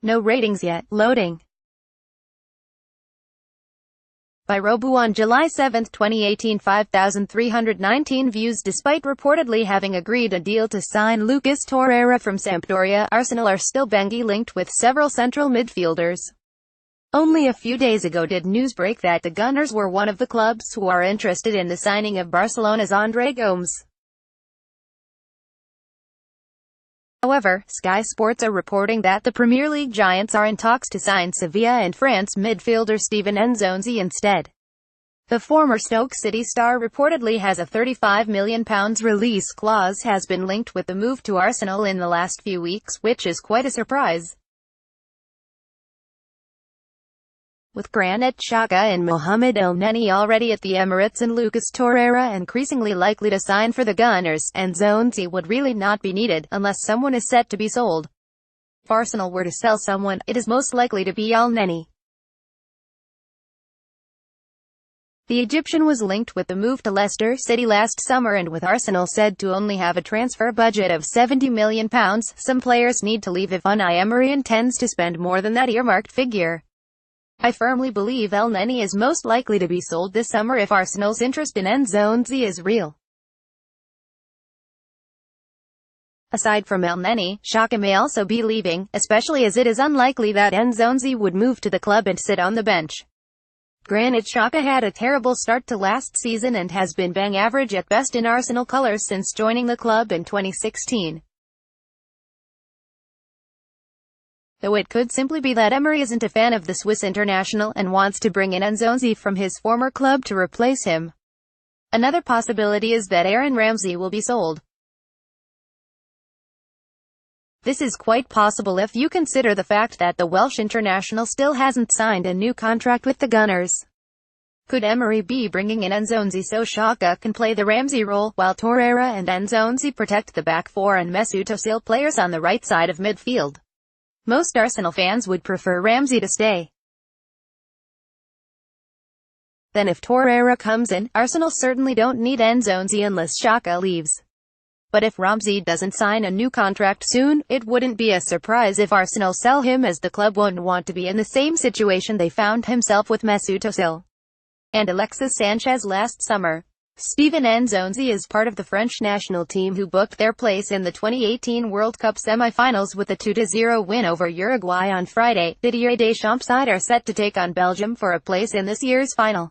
No ratings yet. Loading. By Robu on July 7, 2018, 5,319 views. Despite reportedly having agreed a deal to sign Lucas Torreira from Sampdoria, Arsenal are still being linked with several central midfielders. Only a few days ago did news break that the Gunners were one of the clubs who are interested in the signing of Barcelona's André Gomes. However, Sky Sports are reporting that the Premier League giants are in talks to sign Sevilla and France midfielder Steven Nzonzi instead. The former Stoke City star reportedly has a £35 million release clause, has been linked with the move to Arsenal in the last few weeks, which is quite a surprise. With Granit Xhaka and Mohamed Elneny already at the Emirates and Lucas Torreira increasingly likely to sign for the Gunners, Nzonzi would really not be needed, unless someone is set to be sold. If Arsenal were to sell someone, it is most likely to be Elneny. The Egyptian was linked with the move to Leicester City last summer, and with Arsenal said to only have a transfer budget of £70 million, some players need to leave if Unai Emery intends to spend more than that earmarked figure. I firmly believe Elneny is most likely to be sold this summer if Arsenal's interest in Nzonzi is real. Aside from Elneny, Xhaka may also be leaving, especially as it is unlikely that Nzonzi would move to the club and sit on the bench. Granit Xhaka had a terrible start to last season and has been bang average at best in Arsenal colours since joining the club in 2016. Though it could simply be that Emery isn't a fan of the Swiss international and wants to bring in Nzonzi from his former club to replace him. Another possibility is that Aaron Ramsey will be sold. This is quite possible if you consider the fact that the Welsh international still hasn't signed a new contract with the Gunners. Could Emery be bringing in Nzonzi so Xhaka can play the Ramsey role, while Torreira and Nzonzi protect the back four and Mesut Ozil players on the right side of midfield? Most Arsenal fans would prefer Ramsey to stay. Then if Torreira comes in, Arsenal certainly don't need Nzonzi unless Xhaka leaves. But if Ramsey doesn't sign a new contract soon, it wouldn't be a surprise if Arsenal sell him, as the club wouldn't want to be in the same situation they found himself with Mesut Ozil and Alexis Sanchez last summer. Steven Nzonzi is part of the French national team who booked their place in the 2018 World Cup semi-finals with a 2-0 win over Uruguay on Friday. Didier Deschamps' side are set to take on Belgium for a place in this year's final.